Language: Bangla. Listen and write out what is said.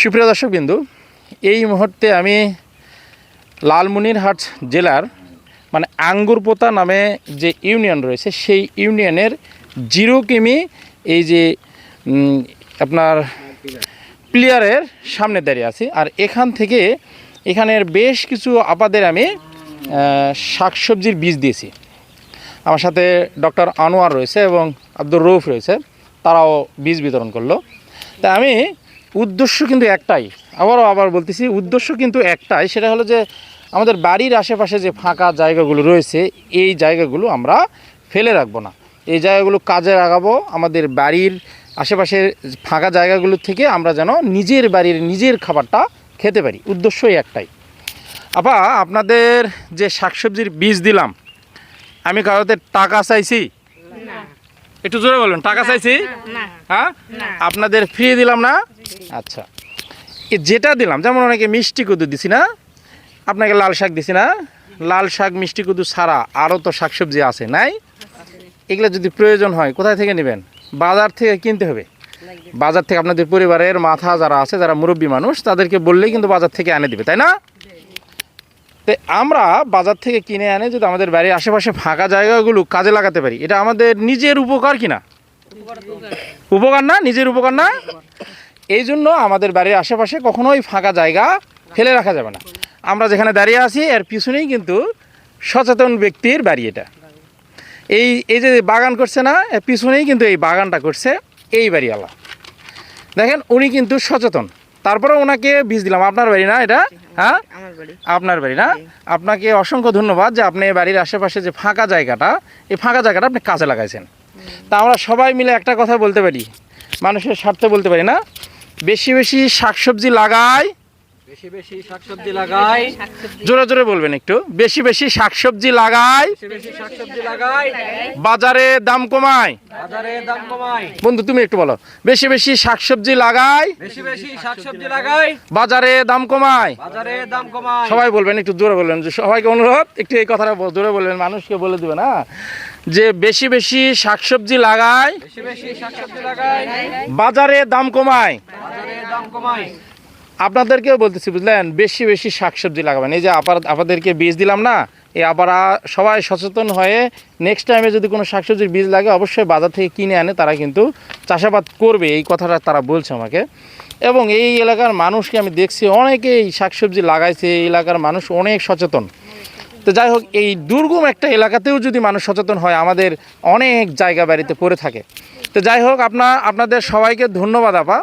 সুপ্রিয় দর্শকবৃন্দু, এই মুহূর্তে আমি লালমনিরহাট জেলার আঙ্গুরপোতা নামে যে ইউনিয়ন রয়েছে সেই ইউনিয়নের 0 কিমি এই যে আপনার প্লেয়ারের সামনে দাঁড়িয়ে আছি। আর এখান থেকে এখানের বেশ কিছু আপাদের আমি শাকসবজির বীজ দিয়েছি। আমার সাথে ডক্টর আনোয়ার রয়েছে এবং আব্দুর রৌফ রয়েছে, তারাও বীজ বিতরণ করলো। তা আমি উদ্দেশ্য কিন্তু একটাই, আবার বলতেছি, উদ্দেশ্য কিন্তু একটাই, সেটা হলো যে আমাদের বাড়ির আশেপাশে যে ফাঁকা জায়গাগুলো রয়েছে এই জায়গাগুলো আমরা ফেলে রাখবো না, এই জায়গাগুলো কাজে লাগাবো। আমাদের বাড়ির আশেপাশের ফাঁকা জায়গাগুলো থেকে আমরা যেন নিজের বাড়ির নিজের খাবারটা খেতে পারি, উদ্দেশ্যই একটাই। আপনাদের যে শাকসবজির বীজ দিলাম, আমি কারোতে টাকা চাইছি? একটু জোরে বলবেন, টাকা চাইছি? হ্যাঁ, আপনাদের ফ্রি দিলাম না? আচ্ছা, যেটা দিলাম, যেমন অনেকে মিষ্টি কদু দিছি না, আপনাকে লাল শাক দিছি না, লাল শাক মিষ্টি কদু ছাড়া আরও তো শাকসবজি আছে নাই? এগুলো যদি প্রয়োজন হয় কোথায় থেকে নেবেন? বাজার থেকে কিনতে হবে। বাজার থেকে আপনাদের পরিবারের মাথা যারা আছে, যারা মুরব্বী মানুষ, তাদেরকে বললেই কিন্তু বাজার থেকে এনে দিবে, তাই না? তো আমরা বাজার থেকে কিনে আনে যদি আমাদের বাড়ির আশেপাশে ফাঁকা জায়গাগুলো কাজে লাগাতে পারি, এটা আমাদের নিজের উপকার কিনা? উপকার না? নিজের উপকার না? এই জন্য আমাদের বাড়ির আশেপাশে কখনোই ফাঁকা জায়গা ফেলে রাখা যাবে না। আমরা যেখানে দাঁড়িয়ে আছি এর পিছনেই কিন্তু সচেতন ব্যক্তির বাড়ি। এটা এই যে বাগান করছে না, এর পিছনেই কিন্তু এই বাগানটা করছে এই বাড়িওয়ালা। দেখেন, উনি কিন্তু সচেতন, তারপরে ওনাকে বীজ দিলাম। আপনার বাড়ি না এটা? হ্যাঁ, আপনার বাড়ি না? আপনাকে অসংখ্য ধন্যবাদ যে আপনি বাড়ির আশেপাশে যে ফাঁকা জায়গাটা, এই ফাঁকা জায়গাটা আপনি কাজে লাগাইছেন। তা আমরা সবাই মিলে একটা কথা বলতে পারি, মানুষের স্বার্থে বলতে পারি না, বেশি বেশি শাকসবজি লাগাই, বেশি বেশি শাকসবজি লাগাই। জোরে জোরে বলবেন একটু, বেশি বেশি শাকসবজি লাগাই, বেশি বেশি শাকসবজি লাগাই, বাজারে দাম কমায়। বাজারে দাম কমাই। বন্ধু তুমি একটু বলো, বেশি বেশি শাকসবজি লাগাই, বেশি বেশি শাকসবজি লাগাই, বাজারে দাম কমায়। বাজারে দাম কমাই। সবাই বলবেন, একটু জোরে বলবেন, সবাইকে অনুরোধ, একটু এই কথাটা জোরে বলবেন, মানুষকে বলে দিবে না যে বেশি বেশি শাকসবজি লাগাই, বেশি বেশি শাকসবজি লাগাই, বাজারে দাম কমায়। বাজারে দাম কমাই। আপনাদেরকেও বলতেছি, বুঝলেন, বেশি বেশি শাকসবজি লাগাবেন। এই যে আপনাদেরকে বীজ দিলাম না, এই আপারা সবাই সচেতন হয়ে নেক্সট টাইমে যদি কোনো শাকসবজির বীজ লাগে অবশ্যই বাজার থেকে কিনে আনে, তারা কিন্তু চাষাবাদ করবে, এই কথাটা তারা বলছে আমাকে। এবং এই এলাকার মানুষকে আমি দেখছি অনেকেই শাকসবজি লাগাইছে, এই এলাকার মানুষ অনেক সচেতন। তো যাই হোক, এই দুর্গম একটা এলাকাতেও যদি মানুষ সচেতন হয়, আমাদের অনেক জায়গা বাড়িতে পড়ে থাকে। তো যাই হোক, আপনাদের সবাইকে ধন্যবাদ আপা।